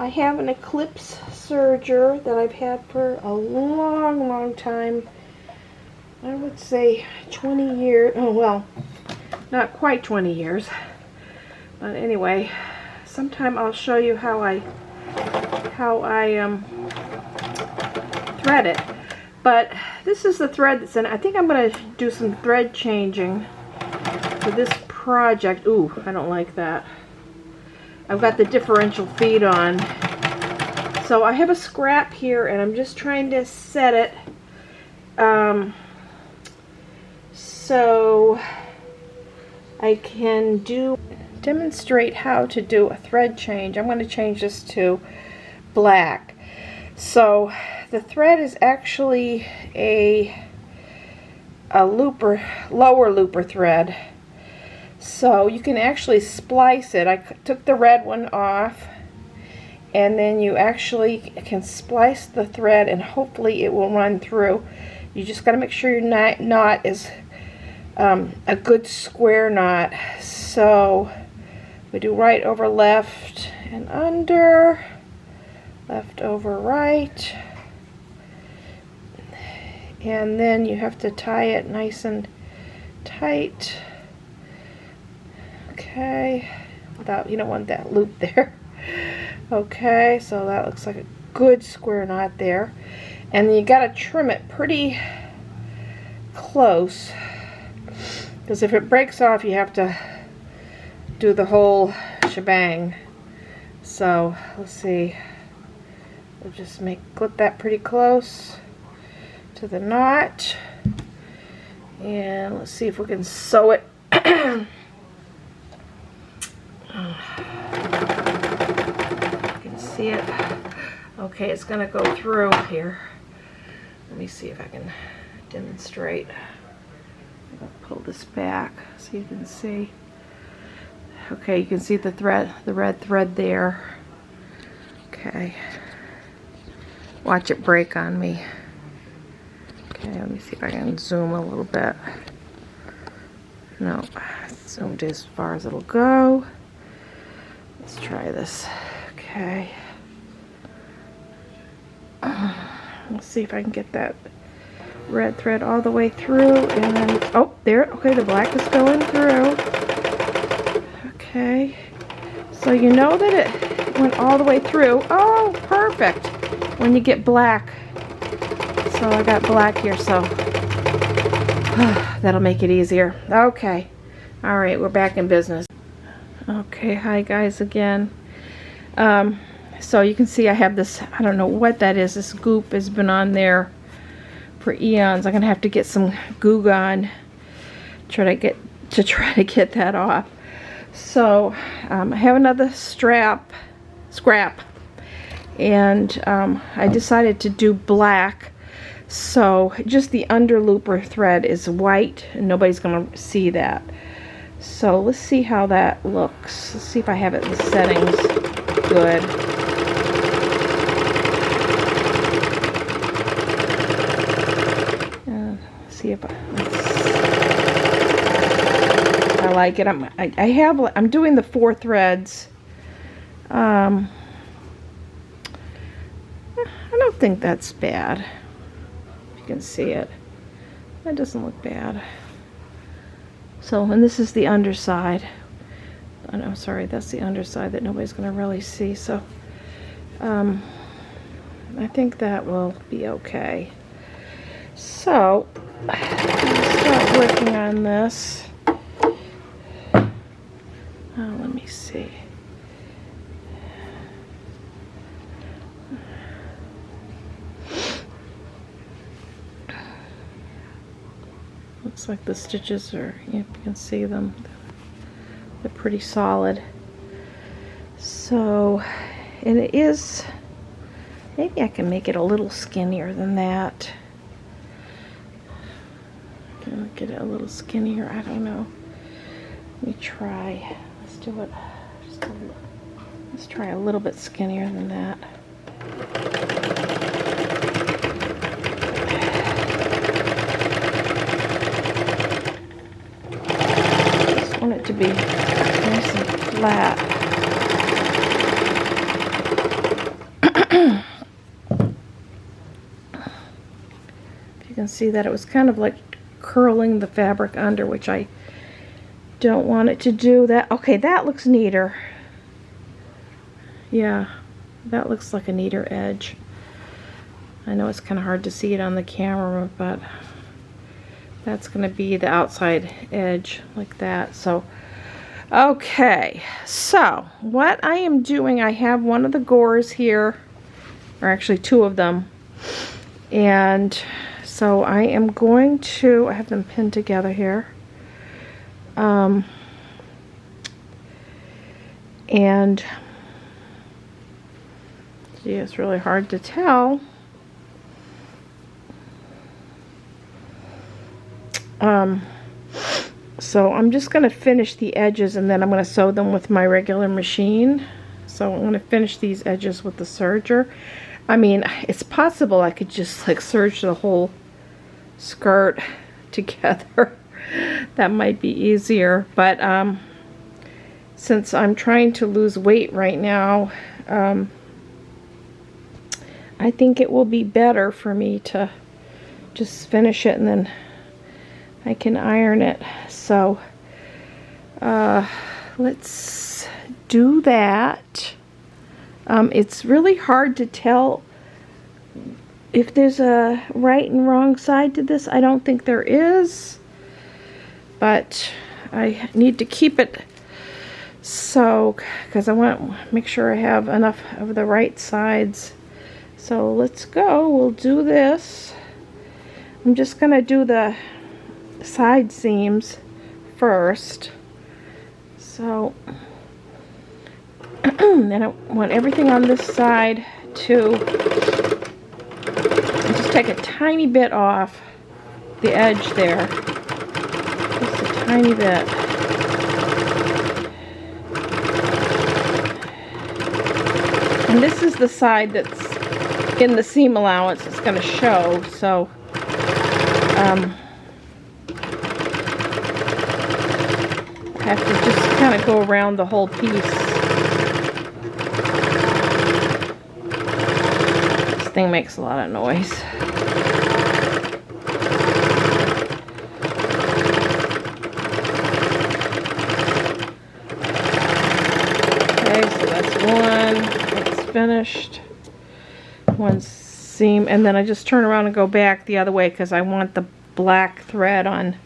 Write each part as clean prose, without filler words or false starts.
I have an Eclipse serger that I've had for a long time. I would say 20 years. Oh, well, not quite 20 years. But anyway, sometime I'll show you how I thread it. But this is the thread that's in it. I think I'm going to do some thread changing for this project. Ooh, I don't like that. I've got the differential feed on. So I have a scrap here and I'm just trying to set it so I can demonstrate how to do a thread change. I'm going to change this to black. So the thread is actually a lower looper thread. So you can actually splice it. I took the red one off, and then you actually can splice the thread and hopefully it will run through. You just got to make sure your knot is a good square knot. So we do right over left and under, left over right, and then you have to tie it nice and tight. Okay, without, you don't want that loop there. Okay, so that looks like a good square knot there. And then you got to trim it pretty close, because if it breaks off you have to do the whole shebang. So let's see, we'll just clip that pretty close to the knot, and let's see if we can sew it. You can see it. Okay, it's gonna go through here. Let me see if I can demonstrate. I'll pull this back so you can see. Okay, you can see the thread, the red thread there. Okay, watch it break on me. Okay, let me see if I can zoom a little bit. No, it's zoomed as far as it'll go. Let's try this. Okay. Let's see if I can get that red thread all the way through, and then, oh, there, okay, the black is going through. Okay, so you know that it went all the way through. Oh, perfect, when you get black. So I got black here, so that'll make it easier. Okay, all right, we're back in business. Okay, hi guys again. So you can see I have this, I don't know what that is, this goop has been on there for eons. I'm gonna have to get some Goo Gone to try to get that off. So I have another scrap, and I decided to do black. So just the under looper thread is white, and nobody's gonna see that. So let's see how that looks. Let's see if I have it in the settings good. See if I like it. I'm doing the 4 threads. I don't think that's bad. If you can see it, that doesn't look bad. So, and this is the underside. Oh, no, sorry, that's the underside that nobody's going to really see. So, I think that will be okay. So, I'll start working on this. Oh, let me see. Looks like the stitches are, you can see them, they're pretty solid. So, and it is, maybe I can make it a little skinnier than that. Can I get it a little skinnier? I don't know. Let me try. Let's do it. Let's try a little bit skinnier than that. Just want it to be nice and flat. can see that it was kind of like curling the fabric under, which I don't want it to do. That, okay, that looks neater. Yeah, that looks like a neater edge. I know it's kind of hard to see it on the camera, but that's going to be the outside edge like that. So, okay, so what I am doing, I have one of the gores here, or actually two of them, and so I am going to, I have them pinned together here, and see, it's really hard to tell. So I'm just going to finish the edges, and then I'm going to sew them with my regular machine. So I'm going to finish these edges with the serger. I mean, it's possible I could just like serge the whole skirt together. That might be easier, but since I'm trying to lose weight right now, I think it will be better for me to just finish it and then I can iron it. So let's do that. It's really hard to tell if there's a right and wrong side to this. I don't think there is, but I need to keep it so, because I want to make sure I have enough of the right sides. So let's go, we'll do this. I'm just going to do the side seams first. So then I want everything on this side to just take a tiny bit off the edge there. Just a tiny bit. And this is the side that's in the seam allowance. It's going to show, so I have to just kind of go around the whole piece. This thing makes a lot of noise. Okay, so that's one. It's finished. One seam, and then I just turn around and go back the other way because I want the black thread on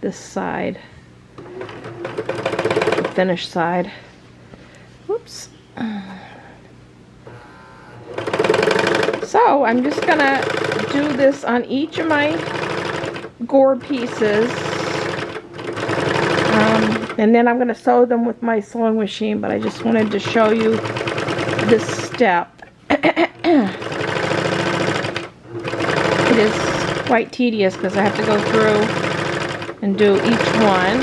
this side, the finished side. Whoops. So I'm just gonna do this on each of my gore pieces, and then I'm gonna sew them with my sewing machine, but I just wanted to show you this step. It is quite tedious because I have to go through and do each one.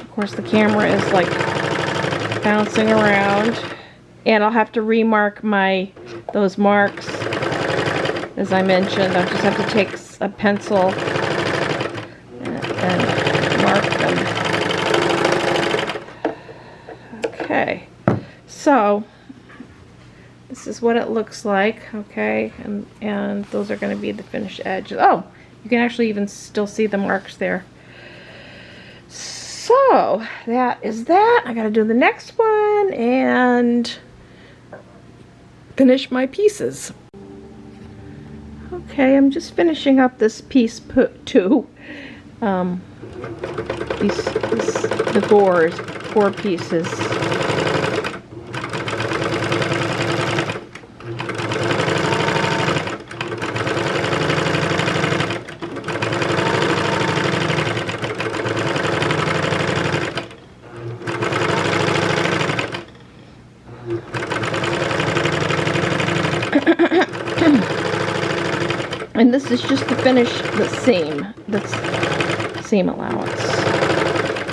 Of course, the camera is like bouncing around, and I'll have to remark those marks, as I mentioned. I'll just have to take a pencil and mark them. Okay, so this is what it looks like, okay, and those are going to be the finished edges. Oh, you can actually even still see the marks there. So that is that. I got to do the next one and finish my pieces. Okay, I'm just finishing up this piece too. The gore pieces. And this is just to finish the seam, that's seam allowance.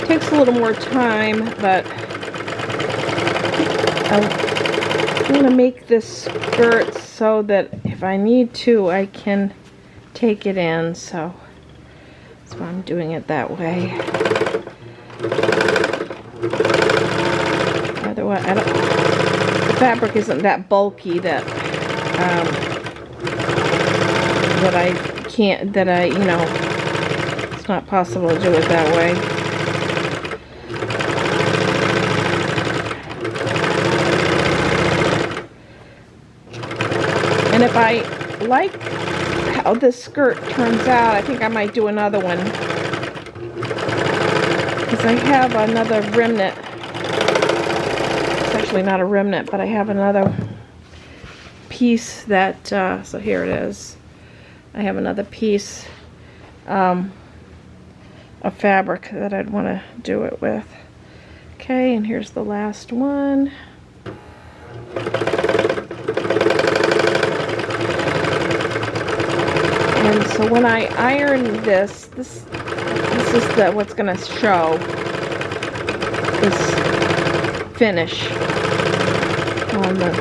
It takes a little more time, but I want to make this skirt so that if I need to, I can take it in, so that's why I'm doing it that way. Otherwise, the fabric isn't that bulky that that I can't, that I, you know, it's not possible to do it that way. And if I like how this skirt turns out, I think I might do another one. Because I have another remnant. It's actually not a remnant, but I have another piece that, so here it is. I have another piece of fabric that I'd want to do it with. Okay, and here's the last one. And so when I iron this is what's going to show this finish on the,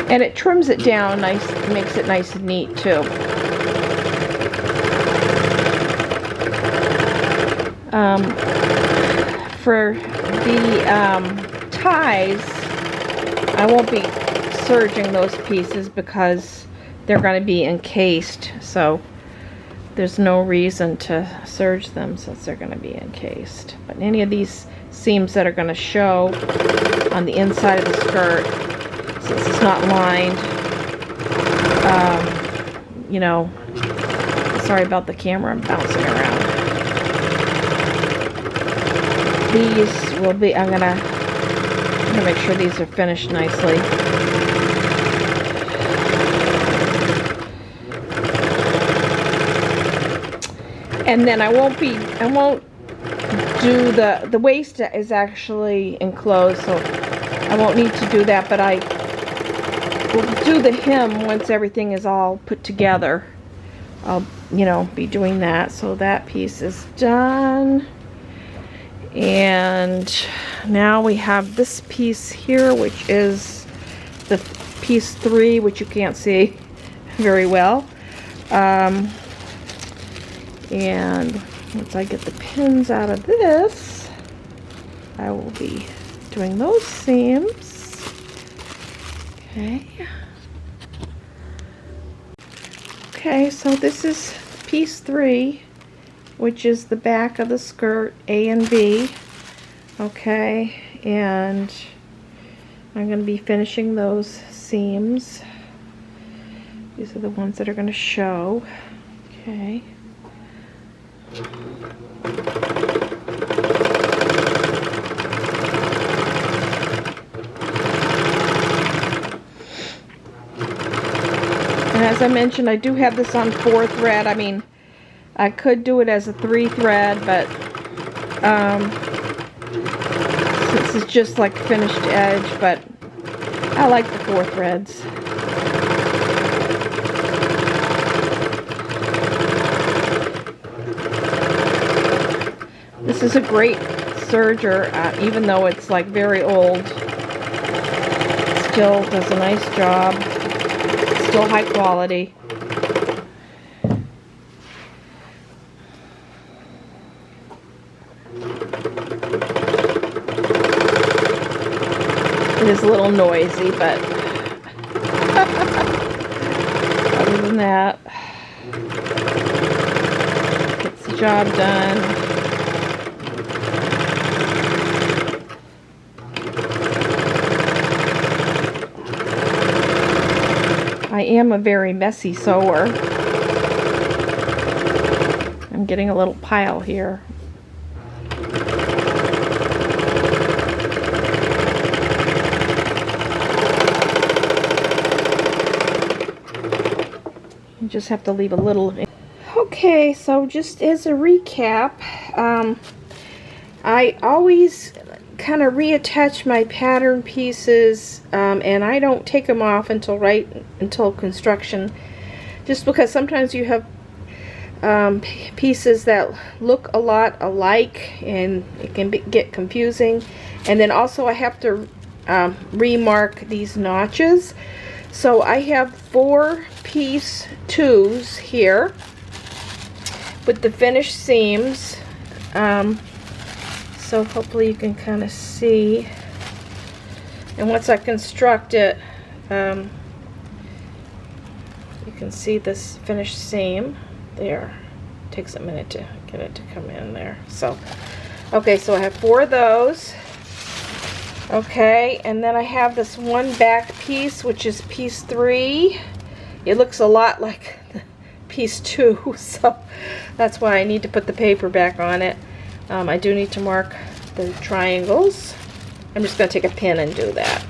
and it trims it down nice, makes it nice and neat too. For the ties, I won't be serging those pieces because they're going to be encased, so there's no reason to serge them since they're going to be encased. But any of these seams that are going to show on the inside of the skirt, since it's not lined, you know, sorry about the camera, I'm bouncing around. These will be, I'm gonna make sure these are finished nicely. And then I won't do the waist is actually enclosed, so I won't need to do that, but I will do the hem once everything is all put together. I'll, you know, be doing that. So that piece is done. And now we have this piece here, which is the piece 3, which you can't see very well. And once I get the pins out of this, I will be doing those seams. Okay. Okay, so this is piece 3, which is the back of the skirt, A and B. Okay, and I'm going to be finishing those seams. These are the ones that are going to show. Okay. And as I mentioned, I do have this on 4 thread. I mean, I could do it as a 3 thread, but since it's just like finished edge, but I like the 4 threads. This is a great serger, even though it's like very old. It still does a nice job. It's still high quality. It is a little noisy, but other than that, gets the job done. I am a very messy sewer. I'm getting a little pile here. You just have to leave a little. Okay, so just as a recap, I always kind of reattach my pattern pieces, and I don't take them off until construction, just because sometimes you have pieces that look a lot alike and it can get confusing. And then also I have to remark these notches. So I have 4 piece 2s here with the finished seams. So hopefully you can kind of see. And once I construct it, can see this finished seam there. Takes a minute to get it to come in there. So, okay, so I have 4 of those. Okay, and then I have this one back piece, which is piece 3. It looks a lot like piece 2, so that's why I need to put the paper back on it. I do need to mark the triangles. I'm just going to take a pin and do that.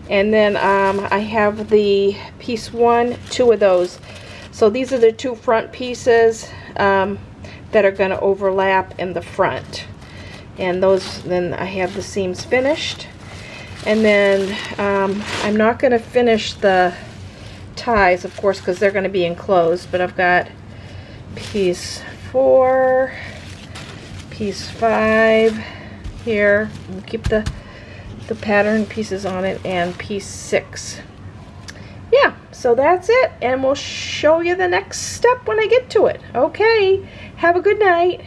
And then I have the piece 1, 2 of those. So these are the 2 front pieces that are going to overlap in the front. And those, then I have the seams finished. And then I'm not going to finish the ties, of course, because they're going to be enclosed. But I've got piece 4, piece 5 here. We'll keep the pattern pieces on it, and piece 6. Yeah, so that's it, and we'll show you the next step when I get to it. Okay, have a good night.